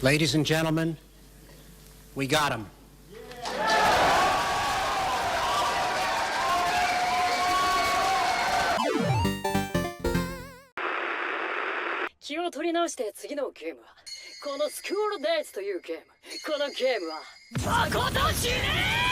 Ladies and gentlemen, we got him. 気を取り直して次のゲームはこのスクールデイズというゲーム。このゲームはとことん死ねー。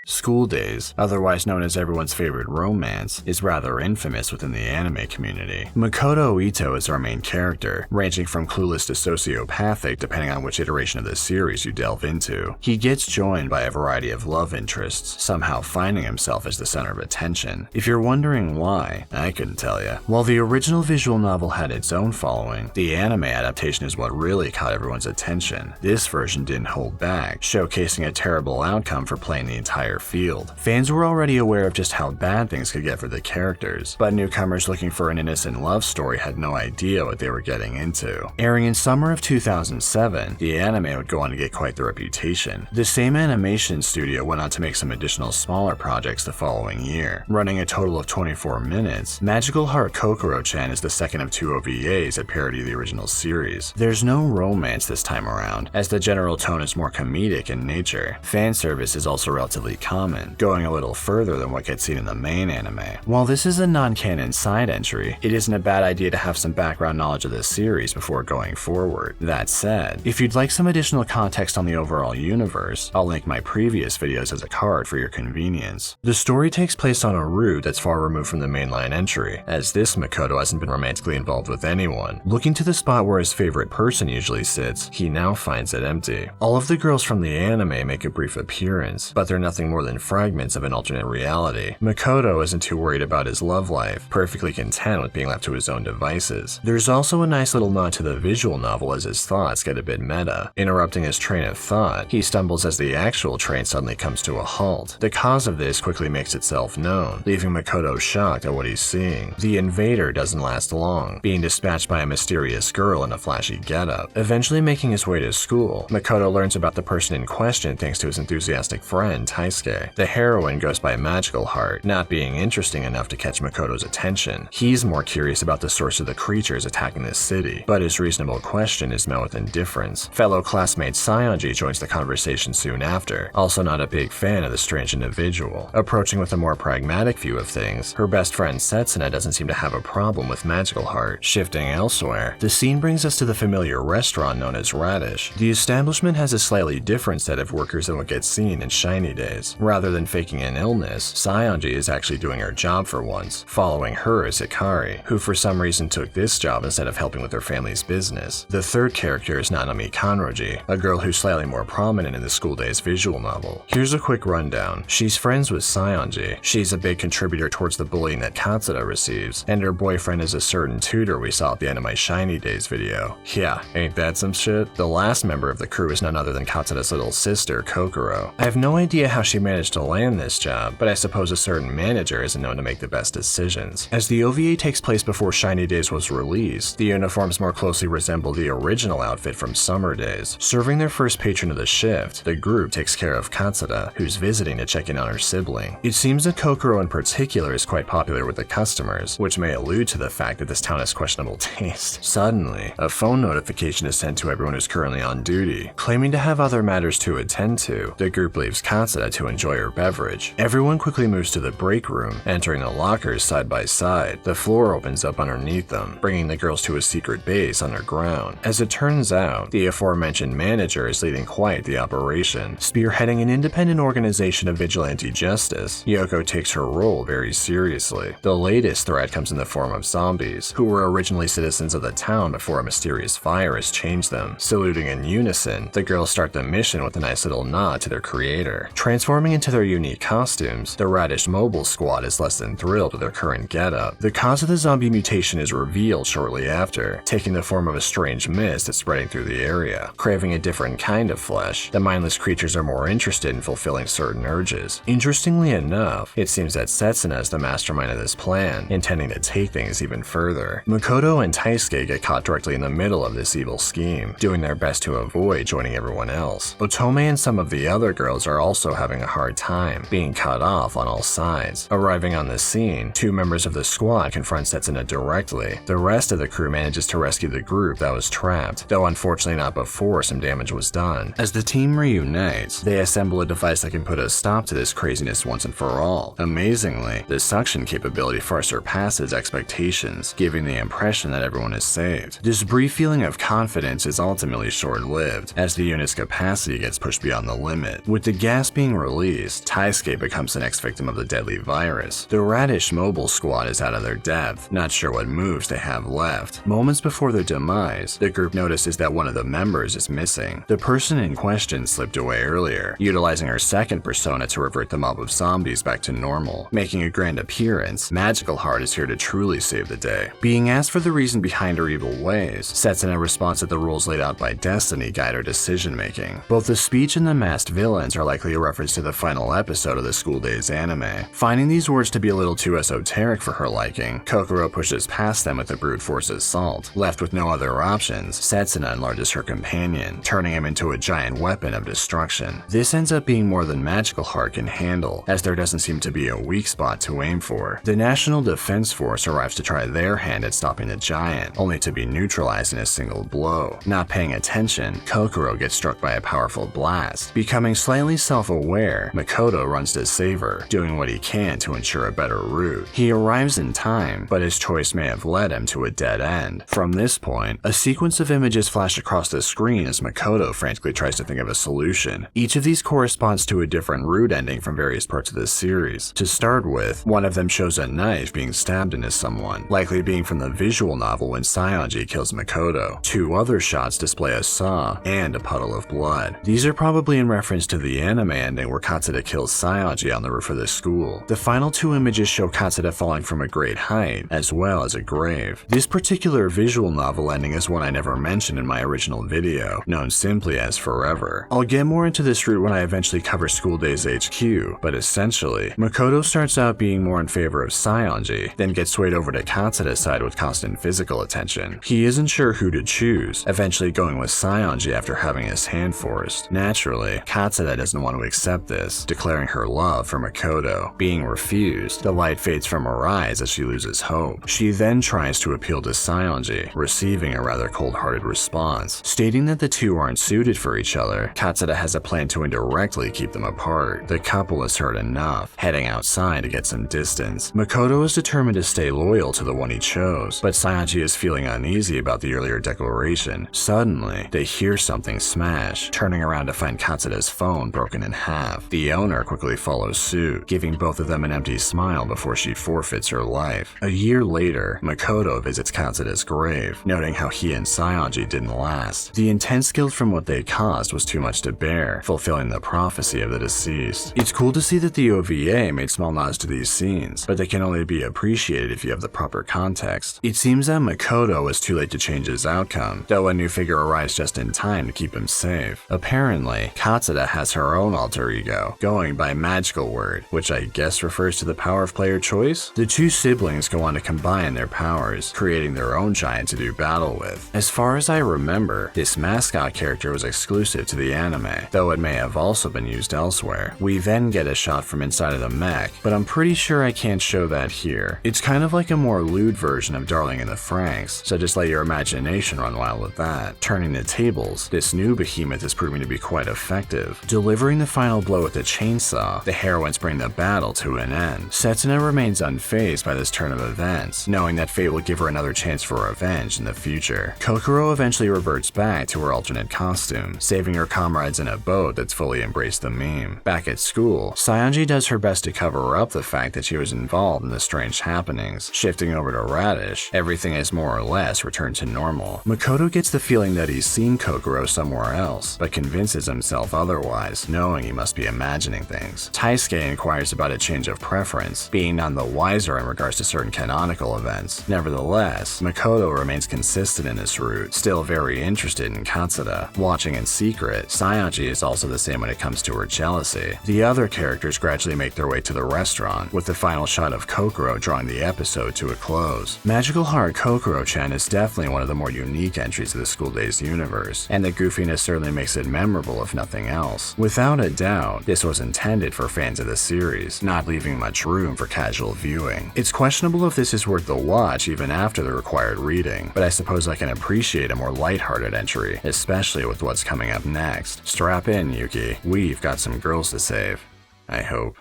School Days, otherwise known as everyone's favorite romance, is rather infamous within the anime community. Makoto Ito is our main character, ranging from clueless to sociopathic depending on which iteration of the series you delve into. He gets joined by a variety of love interests, somehow finding himself as the center of attention. If you're wondering why, I couldn't tell you. While the original visual novel had its own following, the anime adaptation is what really caught everyone's attention. This version didn't hold back, showcasing a terrible outcome for playing the entire field. Fans were already aware of just how bad things could get for the characters, but newcomers looking for an innocent love story had no idea what they were getting into. Airing in summer of 2007, the anime would go on to get quite the reputation. The same animation studio went on to make some additional smaller projects the following year. Running a total of 24 minutes, Magical Heart Kokoro-chan is the second of 2 OVAs that parody the original series. There's no romance this time around, as the general tone is more comedic in nature. Fan service is also relatively common, going a little further than what gets seen in the main anime. While this is a non-canon side entry, it isn't a bad idea to have some background knowledge of the series before going forward. That said, if you'd like some additional context on the overall universe, I'll link my previous videos as a card for your convenience. The story takes place on a route that's far removed from the mainline entry, as this Makoto hasn't been romantically involved with anyone. Looking to the spot where his favorite person usually sits, he now finds it empty. All of the girls from the anime make a brief appearance, but they're nothing more than fragments of an alternate reality. Makoto isn't too worried about his love life, perfectly content with being left to his own devices. There's also a nice little nod to the visual novel as his thoughts get a bit meta. Interrupting his train of thought, he stumbles as the actual train suddenly comes to a halt. The cause of this quickly makes itself known, leaving Makoto shocked at what he's seeing. The invader doesn't last long, being dispatched by a mysterious girl in a flashy getup. Eventually making his way to school, Makoto learns about the person in question thanks to his enthusiastic friend, Taisuke. The heroine goes by Magical Heart, not being interesting enough to catch Makoto's attention. He's more curious about the source of the creatures attacking this city, but his reasonable question is met with indifference. Fellow classmate Saionji joins the conversation soon after, also not a big fan of the strange individual. Approaching with a more pragmatic view of things, her best friend Setsuna doesn't seem to have a problem with Magical Heart. Shifting elsewhere, the scene brings us to the familiar restaurant known as Radish. The establishment has a slightly different set of workers than what gets seen in Shiny Days. Rather than faking an illness, Saionji is actually doing her job for once. Following her is Hikari, who for some reason took this job instead of helping with her family's business. The third character is Nanami Kanroji, a girl who's slightly more prominent in the School Days visual novel. Here's a quick rundown. She's friends with Saionji. She's a big contributor towards the bullying that Katsuta receives, and her boyfriend is a certain tutor we saw at the end of my Shiny Days video. Yeah, ain't that some shit? The last member of the crew is none other than Katsuta's little sister, Kokoro. I have no idea how she managed to land this job, but I suppose a certain manager isn't known to make the best decisions. As the OVA takes place before Shiny Days was released, the uniforms more closely resemble the original outfit from Summer Days. Serving their first patron of the shift, the group takes care of Katsuta, who's visiting to check in on her sibling. It seems that Kokoro in particular is quite popular with the customers, which may allude to the fact that this town has questionable taste. Suddenly, a phone notification is sent to everyone who's currently on duty. Claiming to have other matters to attend to, the group leaves Katsuta to enjoy her beverage. Everyone quickly moves to the break room, entering the lockers side by side. The floor opens up underneath them, bringing the girls to a secret base underground. As it turns out, the aforementioned manager is leading quite the operation. Spearheading an independent organization of vigilante justice, Yoko takes her role very seriously. The latest threat comes in the form of zombies, who were originally citizens of the town before a mysterious virus changed them. Saluting in unison, the girls start the mission with a nice little nod to their creator. Transforming into their unique costumes, the Radish Mobile Squad is less than thrilled with their current getup. The cause of the zombie mutation is revealed shortly after, taking the form of a strange mist that's spreading through the area. Craving a different kind of flesh, the mindless creatures are more interested in fulfilling certain urges. Interestingly enough, it seems that Setsuna is the mastermind of this plan, intending to take things even further. Makoto and Taisuke get caught directly in the middle of this evil scheme, doing their best to avoid joining everyone else. Otome and some of the other girls are also having a hard time, being cut off on all sides. Arriving on the scene, 2 members of the squad confront Setsuna directly. The rest of the crew manages to rescue the group that was trapped, though unfortunately not before some damage was done. As the team reunites, they assemble a device that can put a stop to this craziness once and for all. Amazingly, the suction capability far surpasses expectations, giving the impression that everyone is saved. This brief feeling of confidence is ultimately short-lived, as the unit's capacity gets pushed beyond the limit. With the gas being released, Taisuke becomes the next victim of the deadly virus. The Radish mobile squad is out of their depth, not sure what moves they have left. Moments before their demise, the group notices that one of the members is missing. The person in question slipped away earlier, utilizing her second persona to revert the mob of zombies back to normal. Making a grand appearance, Magical Heart is here to truly save the day. Being asked for the reason behind her evil ways, Setsuna responds that the rules laid out by Destiny guide her decision-making. Both the speech and the masked villains are likely a reference to the final episode of the School Days anime. Finding these words to be a little too esoteric for her liking, Kokoro pushes past them with a brute force assault. Left with no other options, Setsuna enlarges her companion, turning him into a giant weapon of destruction. This ends up being more than Magical Heart can handle, as there doesn't seem to be a weak spot to aim for. The National Defense Force arrives to try their hand at stopping the giant, only to be neutralized in a single blow. Not paying attention, Kokoro gets struck by a powerful blast. Becoming slightly self-aware, Makoto runs to save her, doing what he can to ensure a better route. He arrives in time, but his choice may have led him to a dead end. From this point, a sequence of images flash across the screen as Makoto frantically tries to think of a solution. Each of these corresponds to a different route ending from various parts of this series. To start with, one of them shows a knife being stabbed into someone, likely being from the visual novel when Saionji kills Makoto. 2 other shots display a saw and a puddle of blood. These are probably in reference to the anime ending where Katsuda kills Saionji on the roof of the school. The final 2 images show Katsuda falling from a great height, as well as a grave. This particular visual novel ending is one I never mentioned in my original video, known simply as Forever. I'll get more into this route when I eventually cover School Days HQ, but essentially, Makoto starts out being more in favor of Saionji, then gets swayed over to Katsuda's side with constant physical attention. He isn't sure who to choose, eventually going with Saionji after having his hand forced. Naturally, Katsuda doesn't want to accept this, declaring her love for Makoto. Being refused, the light fades from her eyes as she loses hope. She then tries to appeal to Saionji, receiving a rather cold-hearted response. Stating that the two aren't suited for each other, Katsuda has a plan to indirectly keep them apart. The couple is hurt enough, heading outside to get some distance. Makoto is determined to stay loyal to the one he chose, but Saionji is feeling uneasy about the earlier declaration. Suddenly, they hear something smash, turning around to find Katsuda's phone broken in half. The owner quickly follows suit, giving both of them an empty smile before she forfeits her life. A year later, Makoto visits Katsuda's grave, noting how he and Saionji didn't last. The intense guilt from what they caused was too much to bear, fulfilling the prophecy of the deceased. It's cool to see that the OVA made small nods to these scenes, but they can only be appreciated if you have the proper context. It seems that Makoto was too late to change his outcome, though a new figure arrives just in time to keep him safe. Apparently, Katsuda has her own alter ego, going by Magical Word, which I guess refers to the power of player choice? The 2 siblings go on to combine their powers, creating their own giant to do battle with. As far as I remember, this mascot character was exclusive to the anime, though it may have also been used elsewhere. We then get a shot from inside of the mech, but I'm pretty sure I can't show that here. It's kind of like a more lewd version of Darling in the Franxx, so just let your imagination run wild with that. Turning the tables, this new behemoth is proving to be quite effective. Delivering the final blow with a chainsaw, the heroines bring the battle to an end. Setsuna remains unfazed by this turn of events, knowing that fate will give her another chance for revenge in the future. Kokoro eventually reverts back to her alternate costume, saving her comrades in a boat that's fully embraced the meme. Back at school, Saionji does her best to cover up the fact that she was involved in the strange happenings. Shifting over to Radish, everything is more or less returned to normal. Makoto gets the feeling that he's seen Kokoro somewhere else, but convinces himself otherwise, knowing he must be imagining things. Taisuke inquires about a change of preference, being none the wiser in regards to certain canonical events. Nevertheless, Makoto remains consistent in this route, still very interested in Katsuda. Watching in secret, Saionji is also the same when it comes to her jealousy. The other characters gradually make their way to the restaurant, with the final shot of Kokoro drawing the episode to a close. Magical Heart Kokoro-chan is definitely one of the more unique entries of the School Days universe, and the goofiness certainly makes it memorable if nothing else. Without a doubt, tone, this was intended for fans of the series, not leaving much room for casual viewing. It's questionable if this is worth the watch even after the required reading, but I suppose I can appreciate a more lighthearted entry, especially with what's coming up next. Strap in, Yuki. We've got some girls to save. I hope.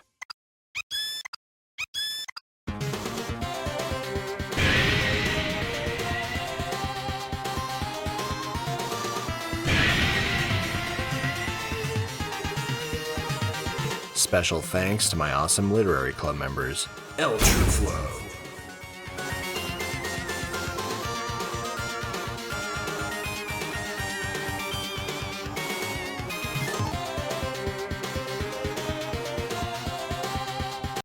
Special thanks to my awesome literary club members. Ultra Flow.